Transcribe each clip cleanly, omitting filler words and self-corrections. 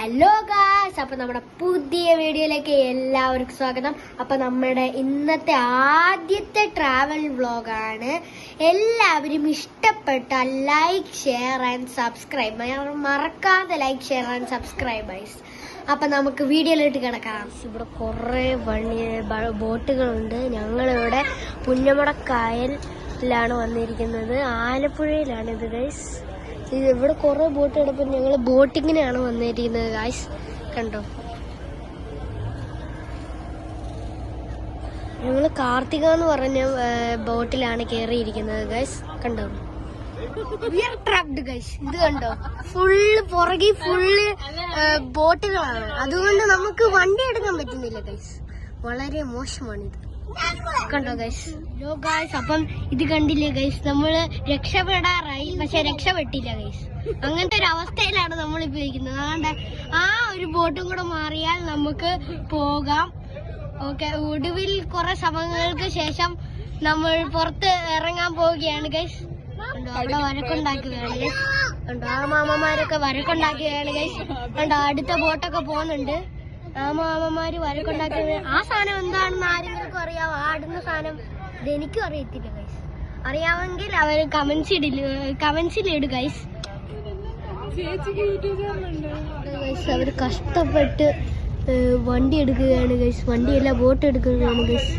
Hello guys, അപ്പൊ നമ്മുടെ പുതിയ വീഡിയോയിലേക്ക് എല്ലാവർക്കും സ്വാഗതം. അപ്പൊ നമ്മുടെ ഇന്നത്തെ ആദ്യത്തെ ട്രാവൽ വ്ലോഗാണ്. എല്ലാവരും ഇഷ്ടപ്പെട്ട ലൈക്ക്, ഷെയർ ആൻഡ് സബ്സ്ക്രൈബ്. മറക്കാതെ like, share and subscribe guys. അപ്പൊ നമുക്ക് വീഡിയോയിലോട്ട് കിടക്കാം. ഇവിടെ കുറെ ബോട്ടുകളുണ്ട്. ഞങ്ങളിവിടെ പുന്നമടക്കായലിലാണ് വന്നിരിക്കുന്നത്. ആലപ്പുഴയിലാണ് ഇത് ഗൈസ്. ഇവിടെ കുറെ ബോട്ട് കിടപ്പം. ഞങ്ങൾ ബോട്ടിങ്ങിനാണ് വന്നിരിക്കുന്നത് ഗായ്സ്. കണ്ടോ, ഞങ്ങൾ കാർത്തിക എന്ന് പറഞ്ഞ ബോട്ടിലാണ് കയറിയിരിക്കുന്നത് ഗായ്സ്. കണ്ടോ, ഗൈസ് ഇത് കണ്ടോ, ഫുള്ള് പുറകെ ഫുള്ള് ബോട്ടുകളാണ്. അതുകൊണ്ട് നമുക്ക് വണ്ടി എടുക്കാൻ പറ്റുന്നില്ല ഗൈസ്. വളരെ മോശമാണിത്. കണ്ടോ ഗൈസ്. അപ്പം ഇത് കണ്ടില്ലേ ഗൈസ്, നമ്മള് രക്ഷപ്പെടാറായി, പക്ഷെ രക്ഷപ്പെട്ടില്ല ഗൈസ്. അങ്ങനത്തെ ഒരു അവസ്ഥയിലാണ് നമ്മളിപ്പോ ഇരിക്കുന്നത്. അതുകൊണ്ട് ആ ഒരു ബോട്ടും കൂടെ മാറിയാൽ നമുക്ക് പോകാം. ഓക്കെ, ഒടുവിൽ കുറെ സമയങ്ങൾക്ക് ശേഷം നമ്മൾ പുറത്ത് ഇറങ്ങാൻ പോവുകയാണ് ഗൈസ്. കണ്ടോ, അവിടെ വരക്കുണ്ടാക്കുകയാണ് ഗൈസ്. കണ്ടോ, ആ മാമന്മാരൊക്കെ വരക്കുണ്ടാക്കുകയാണ് ഗൈസ്. കണ്ടോ, അടുത്ത ബോട്ടൊക്കെ പോകുന്നുണ്ട്. ആ മാമന്മാര് വരക്കുണ്ടാക്കുന്നത്. ആ സാധനം എന്താണെന്ന് ആരെങ്കിലും അറിയാവോ? ആടുന്ന സാധനം ഇതെനിക്കും അറിയത്തില്ല ഗൈസ്. അറിയാമെങ്കിൽ അവര് കമന്റ്സിലിട് ഗൈസ്. അവര് കഷ്ടപ്പെട്ട് വണ്ടി എടുക്കുകയാണ് ഗൈസ്. വണ്ടിയല്ല, ബോട്ട് എടുക്കുകയാണ് ഗൈസ്.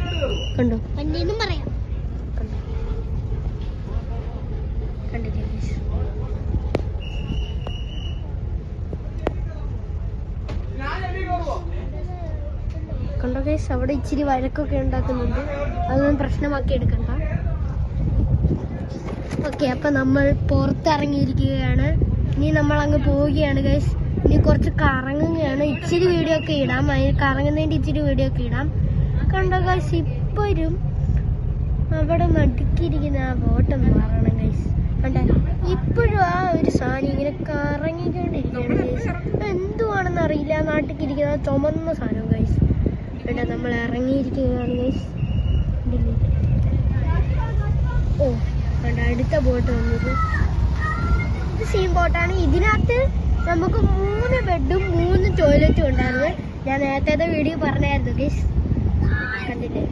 കണ്ടോ, വണ്ടിയെന്നും പറയാം. കണ്ടില്ലേ ഗൈസ്. കണ്ടോ ഗൈസ്, അവിടെ ഇച്ചിരി വഴക്കൊക്കെ ഉണ്ടാക്കുന്നുണ്ട്. അതൊന്നും പ്രശ്നമാക്കി എടുക്കണ്ട. ഓക്കെ, അപ്പൊ നമ്മൾ പുറത്തിറങ്ങിയിരിക്കുകയാണ്. ഇനി നമ്മൾ അങ്ങ് പോവുകയാണ് ഗൈസ്. ഇനി കുറച്ച് കറങ്ങുകയാണ്. ഇച്ചിരി വീഡിയോ ഒക്കെ ഇടാം. കറങ്ങുന്നതിന്റെ ഇച്ചിരി വീഡിയോ ഒക്കെ ഇടാം. കണ്ടോ ഗൈസ്, ഇപ്പോഴും അവിടെ നടുക്കിയിരിക്കുന്ന ആ ബോട്ടൊന്ന് മാറണം ഗൈസ്. കണ്ടോ, ഇപ്പോഴും ആ ഒരു സാധനം ഇങ്ങനെ കറങ്ങിക്കൊണ്ടിരിക്കുകയാണ് ഗൈസ്. എന്തുവാണെന്ന് അറിയില്ല. നാട്ടിലിരിക്കുന്ന ചുമന്ന സാധനം ഗൈസ്. ഇവിടെ നമ്മൾ ഇറങ്ങിയിരിക്കുകയാണ് ഗൈസ്. ഓ, കണ്ട, അടുത്ത ബോട്ട് വന്നത്. ഇത് സെയിം ബോട്ടാണ്. ഇതിനകത്ത് നമുക്ക് 3 ബെഡും 3 ടോയ്ലറ്റും ഉണ്ടായിരുന്നു. ഞാൻ നേരത്തെ വീഡിയോ പറഞ്ഞായിരുന്നു ഗൈസ്. കണ്ടില്ലേ,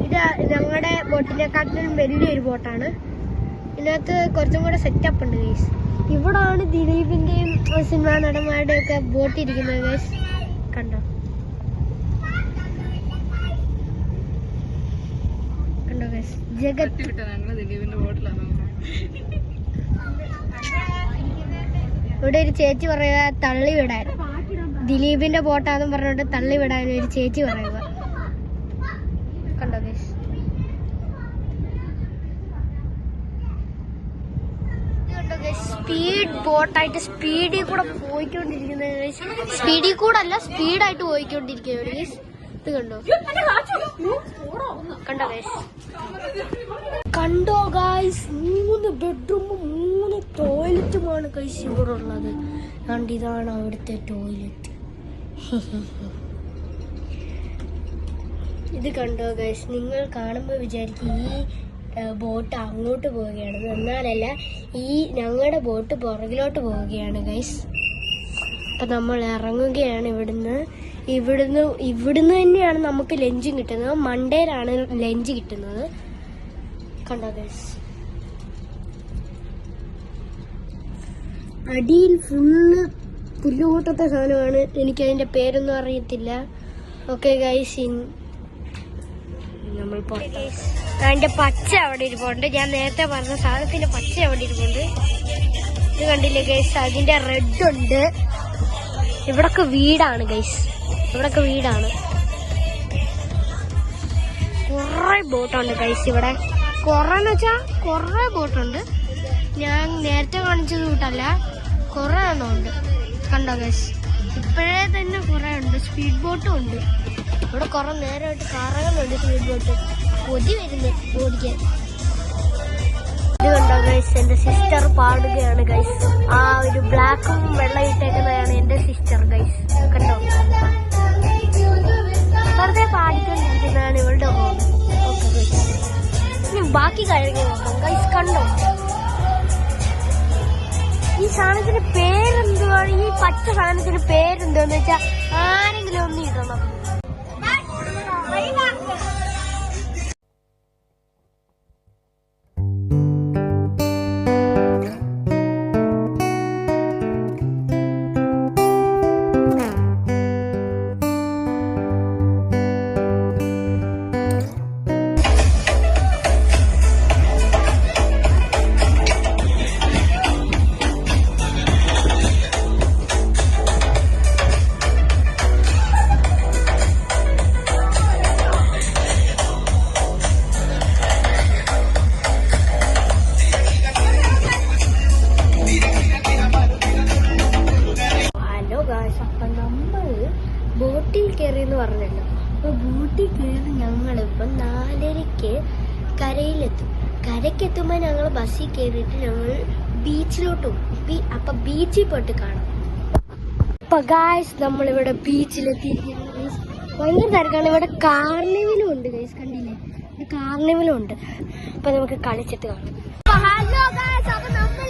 ഇത് ഞങ്ങളുടെ ബോട്ടിനെക്കാട്ടിലും വലിയൊരു ബോട്ടാണ്. ഇതിനകത്ത് കുറച്ചും കൂടെ സെറ്റപ്പ് ഉണ്ട് ഗൈസ്. ഇവിടാണ് ദിലീപിന്റെയും സിനിമാ നടന്മാരുടെയും ഒക്കെ ബോട്ട് ഇരിക്കുന്നത് ഗൈസ്. കണ്ടോ, ജഗത്. ഇവിടെ ഒരു ചേച്ചി പറയുക തള്ളി വിടാൻ. ദിലീപിന്റെ ബോട്ടാന്ന് പറഞ്ഞിട്ട് തള്ളി വിടാൻ ഒരു ചേച്ചി പറയുക. കണ്ടോ ഗൈസ്, സ്പീഡ് ബോട്ടായിട്ട് സ്പീഡിൽ കൂടെ പോയിക്കൊണ്ടിരിക്കുന്നത് ഗൈസ്. സ്പീഡിൽ കൂടെ അല്ല, സ്പീഡായിട്ട് പോയിക്കൊണ്ടിരിക്കുന്നത് ഗൈസ്. ഇത് കണ്ടോ, കണ്ടോ ഗൈസ്. കണ്ടോ ഗൈസ്, 3 ബെഡ്റൂമും 3 ടോയ്ലറ്റുമാണ് ഗൈസ് ഇവിടെ ഉള്ളത്. കണ്ട്, ഇതാണ് അവിടുത്തെ ടോയ്ലറ്റ്. ഇത് കണ്ടോ ഗൈസ്. നിങ്ങൾ കാണുമ്പോൾ വിചാരിക്കും ഈ ബോട്ട് അങ്ങോട്ട് പോവുകയാണെന്ന്. എന്നാലല്ല, ഈ ഞങ്ങളുടെ ബോട്ട് പുറകിലോട്ട് പോവുകയാണ് ഗൈസ്. അപ്പൊ നമ്മൾ ഇറങ്ങുകയാണ് ഇവിടുന്ന്. ഇവിടുന്ന് തന്നെയാണ് നമുക്ക് ലഞ്ചും കിട്ടുന്നത്. മണ്ടേയിലാണ് ലഞ്ച് കിട്ടുന്നത്. കണ്ടോ ഗൈസ്, അടിയിൽ ഫുള്ള് പുല്ലുകൂട്ടത്തെ സാധനമാണ്. എനിക്ക് അതിന്റെ പേരൊന്നും അറിയത്തില്ല. ഓക്കെ ഗൈസ്, നമ്മൾ അതിന്റെ പച്ച അവിടെ ഇരിപ്പുണ്ട്. ഞാൻ നേരത്തെ പറഞ്ഞ സാധനത്തിന്റെ പച്ച അവിടെ ഇരിപ്പുണ്ട്. ഇത് കണ്ടില്ലേ ഗൈസ്, അതിന്റെ റെഡ് ഉണ്ട്. ഇവിടൊക്കെ വീടാണ് ഗൈസ്. ഇവിടൊക്കെ വീടാണ്. കുറെ ബോട്ടുണ്ട് ഗൈസ് ഇവിടെ. കുറെന്ന് വെച്ചാ കുറെ ബോട്ടുണ്ട്. ഞാൻ നേരത്തെ കാണിച്ചത് കൂട്ടല്ല, കുറെ എണ്ണം ഉണ്ട്. കണ്ടോ ഗൈസ്, ഇപ്പോഴേ തന്നെ കുറെ ഉണ്ട്. സ്പീഡ് ബോട്ടും ഉണ്ട് ഇവിടെ. കുറെ നേരമായിട്ട് കറങ്ങുന്നുണ്ട് സ്പീഡ് ബോട്ട്. കൊതി വരുന്നു ഓടിക്കാൻ. ഇത് കണ്ടോ ഗൈസ്, എന്റെ സിസ്റ്റർ പാടുകയാണ് ഗൈസ്. ആ ഒരു ബ്ലാക്കും വെള്ളം ഇട്ടേക്കുന്നതാണ് എന്റെ സിസ്റ്റർ ഗൈസ്. കണ്ടോ, വെറുതെ പാടിക്കൊണ്ടിരിക്കുന്നതാണ് ഇവളുടെ ഹോം. ഓക്കെ ഗൈസ്, ഇനി ബാക്കി കാര്യങ്ങൾ നോക്കാം ഗൈസ്. കണ്ടോ, ഈ സാധനത്തിന്റെ പേരെന്തുവാണ്? ഈ പച്ച സാധനത്തിന്റെ പേരെന്താന്ന് വെച്ചാൽ ആരെങ്കിലും ഒന്ന് ഇടണം. അപ്പൊ നമ്മൾ ബോട്ടിൽ കയറിയെന്ന് പറഞ്ഞല്ലോ. അപ്പൊ ബോട്ടിൽ കയറി ഞങ്ങളിപ്പം 4:30 കരയിലെത്തും. കരയ്ക്കെത്തുമ്പോൾ ഞങ്ങൾ ബസ്സിൽ കയറിയിട്ട് ഞങ്ങൾ ബീച്ചിലോട്ട് പോകും. അപ്പൊ ബീച്ചിൽ പോയിട്ട് കാണാം. അപ്പൊ ഗായ്സ് നമ്മളിവിടെ ബീച്ചിലെത്തിയിരിക്കുന്നു. ഭയങ്കര തിരക്കാണ്. ഇവിടെ കാർണിവലും ഉണ്ട് ഗൈസ്, കണ്ടില്ലേ? കാർണിവലും ഉണ്ട്. അപ്പൊ നമുക്ക് കളിച്ചിട്ട് കാണാം. ഹലോ ഗായ്സ്, അപ്പൊ നമ്മൾ